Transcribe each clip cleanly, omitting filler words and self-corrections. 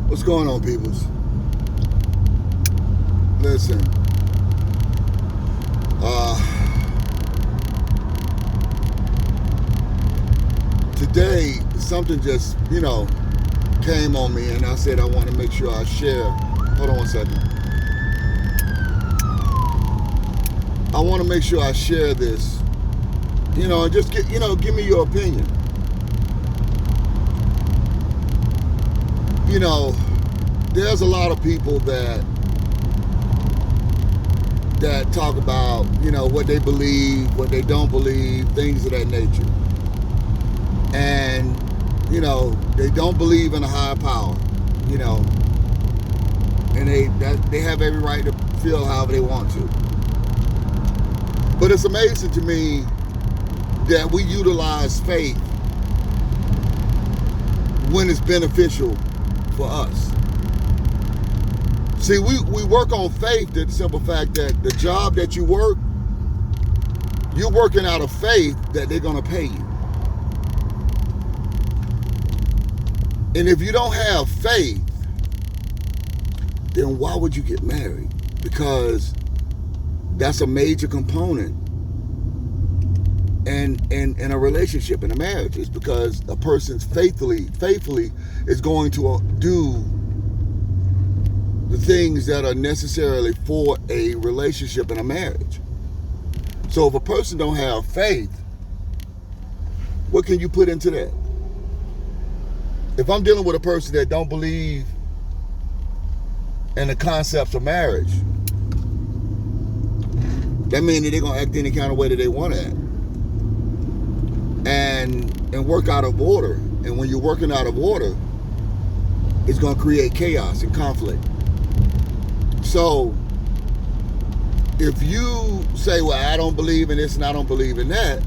What's going on, peoples? Listen, today something just, came on me, and I said I want to make sure I share. Hold on one second. I want to make sure I share this, and just give me your opinion. There's a lot of people that talk about, what they believe, what they don't believe, things of that nature. And, they don't believe in a higher power, and they have every right to feel however they want to. But it's amazing to me that we utilize faith when it's beneficial for us. See, we work on faith, the simple fact that the job that you work, you're working out of faith that they're going to pay you. And if you don't have faith, then why would you get married? Because that's a major component in a relationship, in a marriage, is because a person's faithfully is going to do the things that are necessarily for a relationship and a marriage. So if a person don't have faith, what can you put into that? If I'm dealing with a person that don't believe in the concepts of marriage, that means that they're going to act any kind of way that they want to act. And work out of order. And when you're working out of order, it's going to create chaos and conflict. So if you say, well, I don't believe in this and I don't believe in that,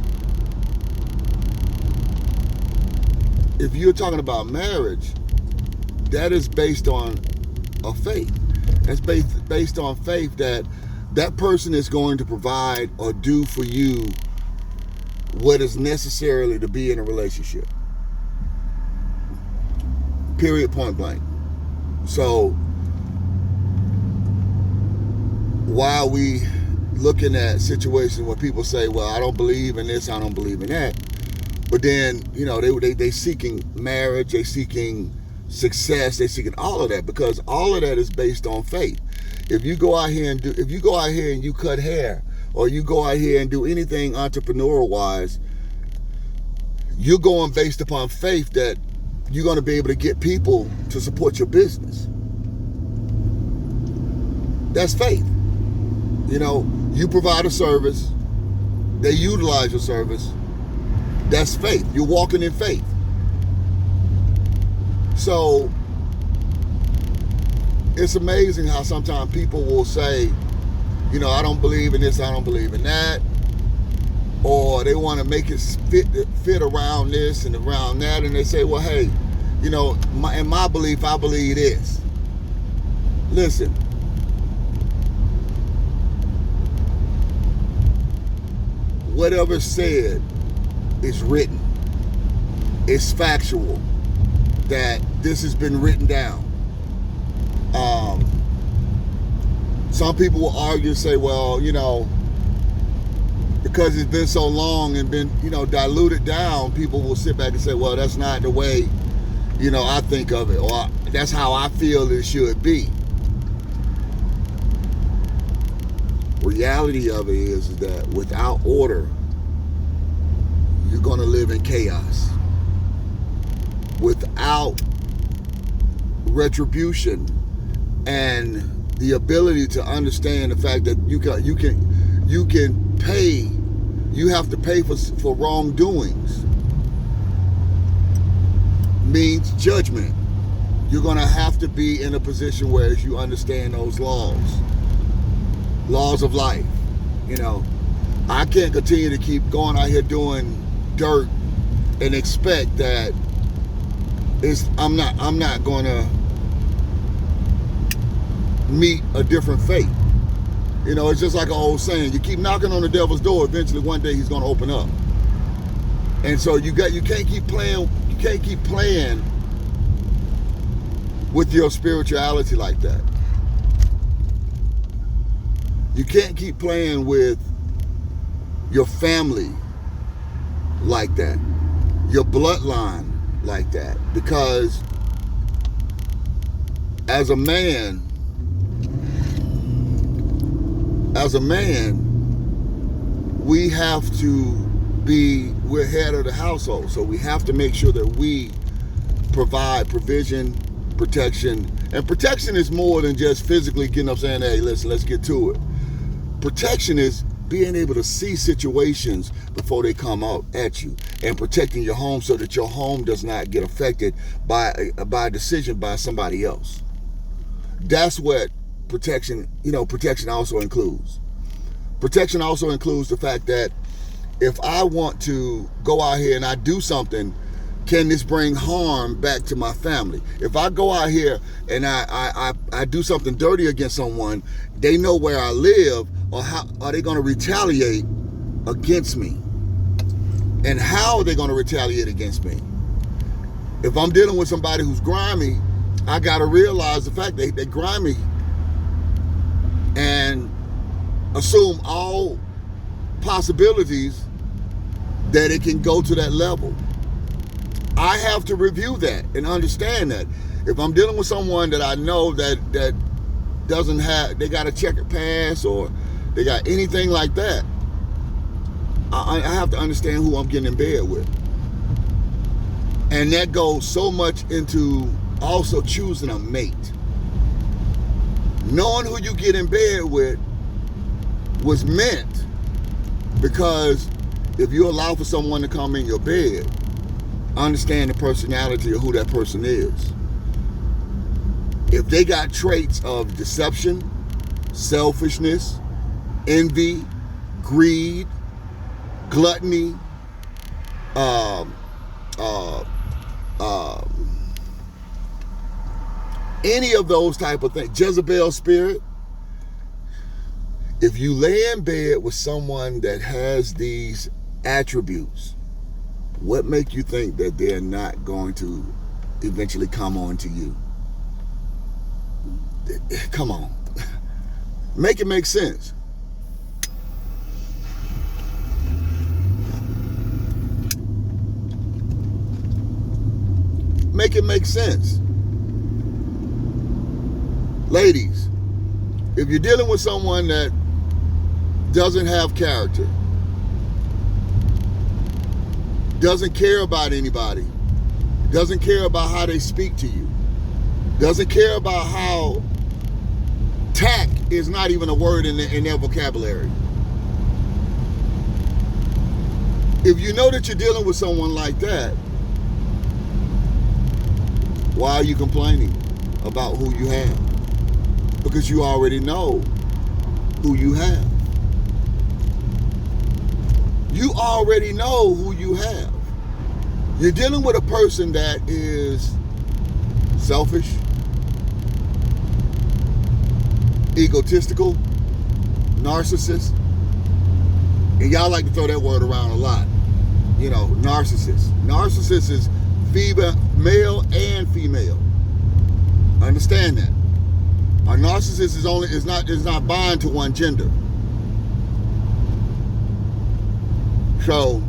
if you're talking about marriage, that is based on a faith. That's based on faith that person is going to provide or do for you what is necessarily to be in a relationship. Period, point blank. So while we looking at situations where people say, well, I don't believe in this, I don't believe in that, but then, they seeking marriage, they seeking success, they seeking all of that, because all of that is based on faith. If you go out here and you cut hair, or you go out here and do anything entrepreneurial wise, you're going based upon faith that you're going to be able to get people to support your business. That's faith. You provide a service, they utilize your service. That's faith. You're walking in faith. So it's amazing how sometimes people will say, I don't believe in this, I don't believe in that, or they want to make it fit around this and around that, and they say, well, hey, in my belief, I believe this. Listen, whatever's said is written. It's factual that this has been written down. Some people will argue and say, well, because it's been so long and been, diluted down, people will sit back and say, well, that's not the way, I think of it, or that's how I feel it should be. Reality of it is that without order, you're going to live in chaos. Without retribution and the ability to understand the fact that you can pay, you have to pay for wrongdoings, means judgment. You're going to have to be in a position where you understand those laws of life. I can't continue to keep going out here doing dirt and expect that I'm not going to meet a different fate. It's just like an old saying: you keep knocking on the devil's door, eventually one day he's going to open up. And so you can't keep playing with your spirituality like that. You can't keep playing with your family like that, your bloodline like that, because as a man, we have to we're head of the household, so we have to make sure that we provide provision, protection, and protection is more than just physically getting up saying, hey, let's get to it. Protection is being able to see situations before they come out at you, and protecting your home so that your home does not get affected by a decision by somebody else. That's what protection also includes. Protection also includes the fact that if I want to go out here and I do something, can this bring harm back to my family? If I go out here and I do something dirty against someone, they know where I live, or how are they going to retaliate against me? And how are they going to retaliate against me? If I'm dealing with somebody who's grimy, I got to realize the fact that they're grimy and assume all possibilities that it can go to that level. I have to review that and understand that. If I'm dealing with someone that I know that doesn't have, they got a checkered past or they got anything like that, I have to understand who I'm getting in bed with. And that goes so much into also choosing a mate. Knowing who you get in bed with was meant, because if you allow for someone to come in your bed, understand the personality of who that person is. If they got traits of deception, selfishness, envy, greed, gluttony, any of those type of things, Jezebel spirit, if you lay in bed with someone that has these attributes, what make you think that they're not going to eventually come on to you? Come on. Make it make sense. Make it make sense. Ladies, if you're dealing with someone that doesn't have character, doesn't care about anybody, doesn't care about how they speak to you, doesn't care about how tact is not even a word in their vocabulary. If you know that you're dealing with someone like that, why are you complaining about who you have? Because you already know who you have. You already know who you have. You're dealing with a person that is selfish, egotistical, narcissist. And y'all like to throw that word around a lot. You know, narcissist. Narcissist is male and female. Understand that. A narcissist is not bound to one gender. So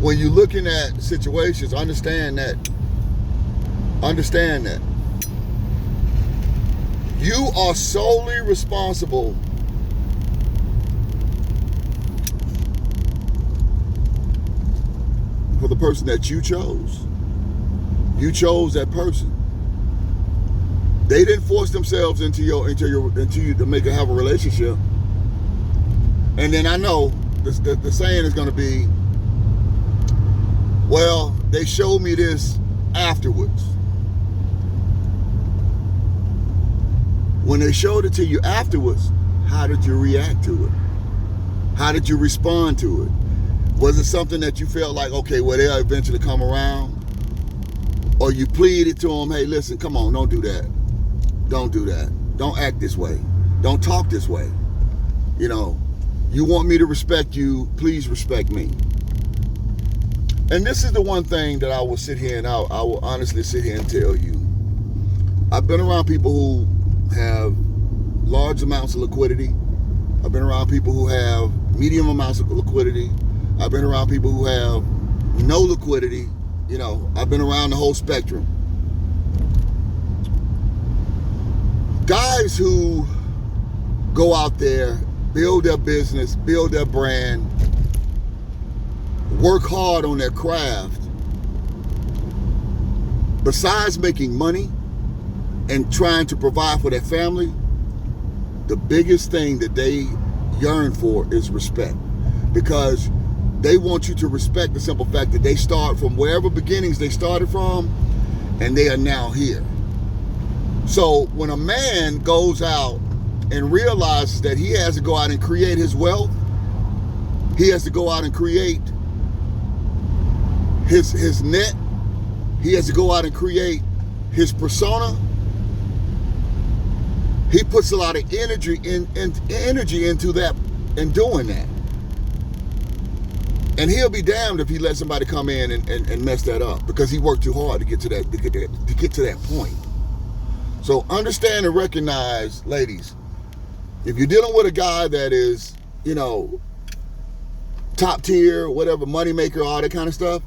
when you're looking at situations, understand that you are solely responsible for the person that you chose. You chose that person. They didn't force themselves into you to have a relationship. And then I know the saying is going to be, well, they showed me this afterwards. When they showed it to you afterwards, how did you react to it? How did you respond to it? Was it something that you felt like, okay, well, they'll eventually come around? Or you pleaded to them, hey, listen, come on, don't do that. Don't do that. Don't act this way. Don't talk this way. You know, you want me to respect you, please respect me. And this is the one thing that I will sit here and I will honestly sit here and tell you. I've been around people who have large amounts of liquidity. I've been around people who have medium amounts of liquidity. I've been around people who have no liquidity. You know, I've been around the whole spectrum. Guys who go out there, build their business, build their brand, work hard on their craft, besides making money and trying to provide for their family, the biggest thing that they yearn for is respect. Because they want you to respect the simple fact that they start from wherever beginnings they started from, and they are now here. So when a man goes out and realizes that he has to go out and create his wealth, he has to go out and create his net, he has to go out and create his persona, he puts a lot of energy into that and doing that. And he'll be damned if he lets somebody come in and mess that up, because he worked too hard to get to that point. So understand and recognize, ladies, if you're dealing with a guy that is, you know, top tier, whatever, money maker, all that kind of stuff,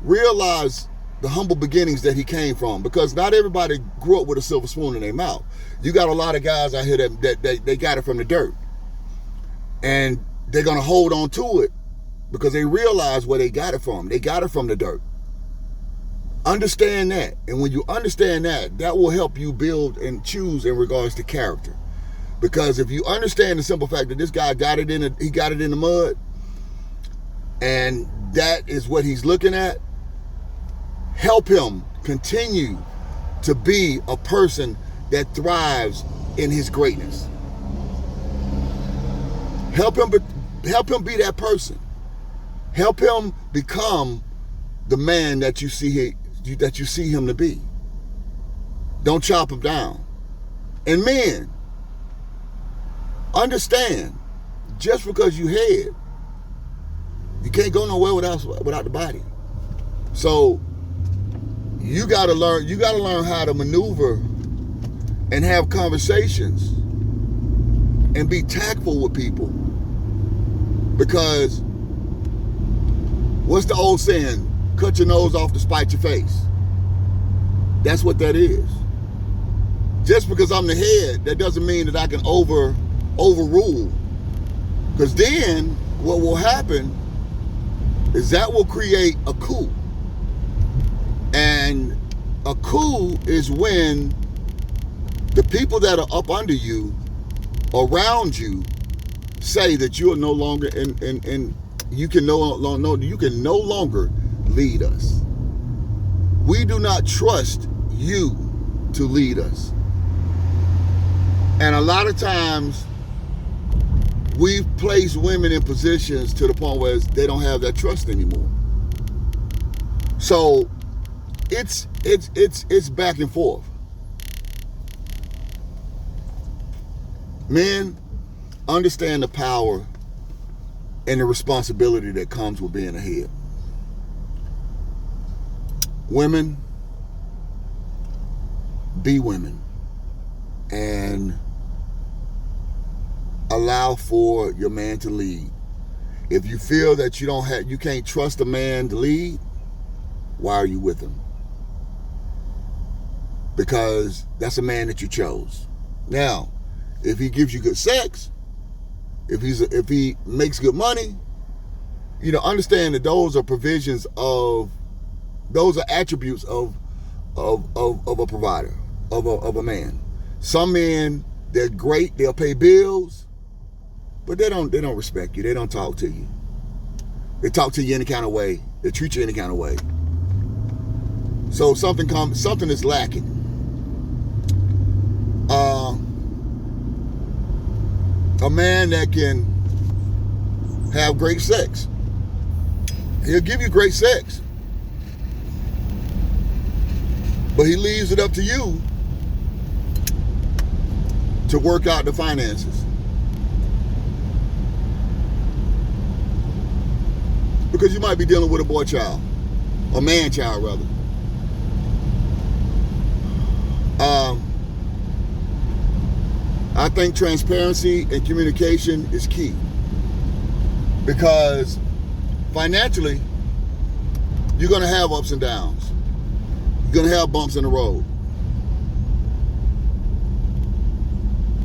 realize the humble beginnings that he came from, because not everybody grew up with a silver spoon in their mouth. You got a lot of guys out here that they got it from the dirt, and they're gonna hold on to it because they realize where they got it from. They got it from the dirt. Understand that, and when you understand that, that will help you build and choose in regards to character. Because if you understand the simple fact that this guy got it in the mud, and that is what he's looking at, help him continue to be a person that thrives in his greatness. Help him be that person. Help him become the man that you see him to be. Don't chop him down. And men, understand, just because you head, you can't go nowhere without the body. So you gotta learn how to maneuver and have conversations and be tactful with people. Because what's the old saying? Cut your nose off to spite your face. That's what that is. Just because I'm the head, that doesn't mean that I can overrule. Because then what will happen is that will create a coup. And a coup is when the people that are up under you, around you, say that you are no longer you can no longer lead us. We do not trust you to lead us. And a lot of times we've placed women in positions to the point where they don't have that trust anymore. So it's back and forth. Men, understand the power and the responsibility that comes with being a head. Women, be women and allow for your man to lead. If you feel that you can't trust a man to lead, why are you with him? Because that's a man that you chose. Now, if he gives you good sex, if he makes good money, understand that those are attributes of a provider, of a man. Some men, they're great, they'll pay bills, but they don't respect you. They don't talk to you. They talk to you any kind of way. They treat you any kind of way. So something is lacking. A man that can have great sex, he'll give you great sex, but he leaves it up to you to work out the finances. Because you might be dealing with a boy child. or man-child rather. I think transparency and communication is key, because financially, you're going to have ups and downs. You're going to have bumps in the road.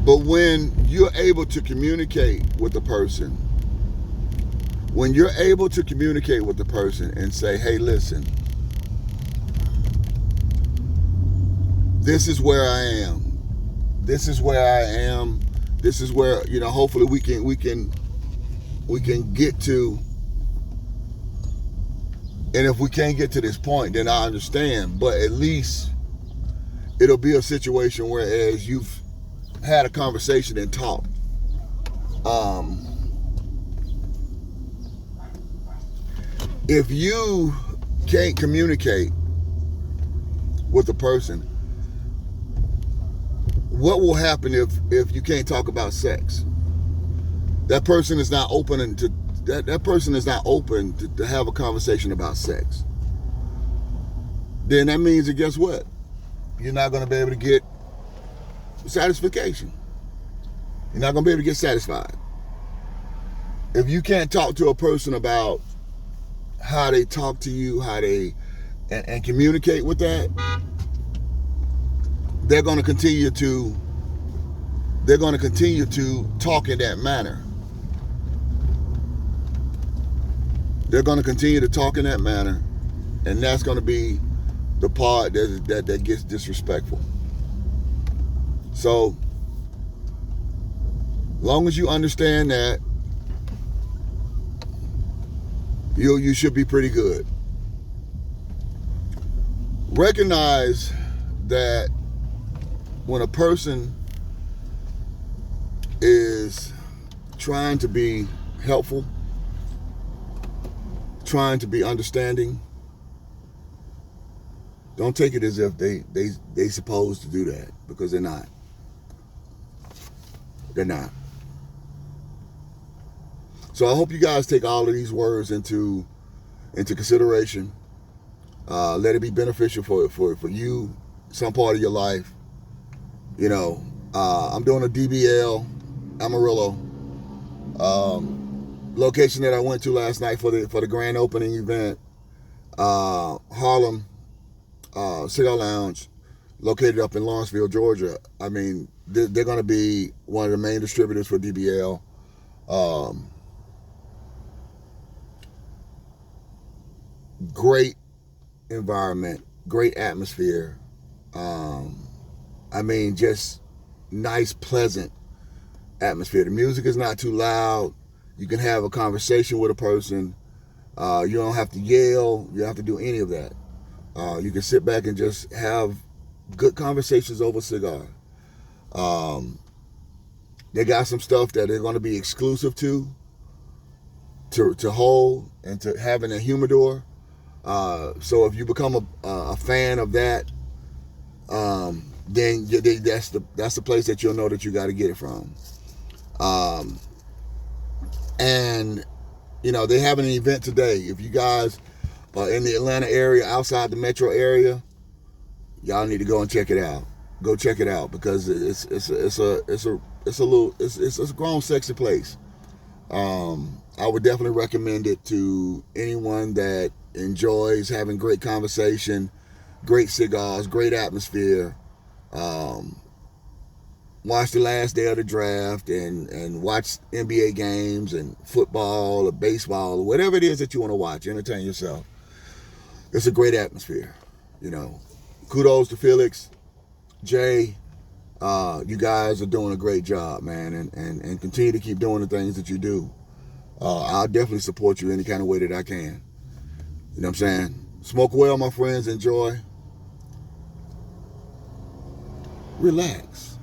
But when you're able to communicate with the person, when you're able to communicate with the person and say, hey, listen, this is where I am. This is where I am. This is where, hopefully we can get to. And if we can't get to this point, then I understand. But at least it'll be a situation where, as you've had a conversation and talked, if you can't communicate with a person, what will happen if you can't talk about sex? That person is not open to that person is not open to have a conversation about sex. Then that means that, guess what? You're not going to be able to get satisfaction. You're not going to be able to get satisfied. If you can't talk to a person about how they talk to you, and communicate with that, they're going to continue to talk in that manner. They're going to continue to talk in that manner, and that's going to be the part that gets disrespectful. So, long as you understand that, you should be pretty good. Recognize that when a person is trying to be helpful, trying to be understanding, don't take it as if they supposed to do that, because they're not. They're not. So I hope you guys take all of these words into consideration. Let it be beneficial for you, some part of your life. I'm doing a DBL Amarillo location that I went to last night for the grand opening event. Harlem Cigar Lounge, located up in Lawrenceville, Georgia. I mean, they're going to be one of the main distributors for DBL. Great environment, great atmosphere. Just nice, pleasant atmosphere. The music is not too loud. You can have a conversation with a person. You don't have to yell. You don't have to do any of that. You can sit back and just have good conversations over a cigar. They got some stuff that they're going to be exclusive to hold and to have in a humidor. So if you become a fan of that, then that's the place that you'll know that you got to get it from. And they're having an event today. If you guys are in the Atlanta area, outside the metro area, y'all need to go and check it out. Go check it out, because it's a grown, sexy place. I would definitely recommend it to anyone that enjoys having great conversation, great cigars, great atmosphere. Watch the last day of the draft and watch NBA games and football or baseball or whatever it is that you want to watch. Entertain yourself. It's a great atmosphere. Kudos to Felix, Jay. You guys are doing a great job, man, and continue to keep doing the things that you do. I'll definitely support you any kind of way that I can. You know what I'm saying? Smoke well, my friends. Enjoy. Relax.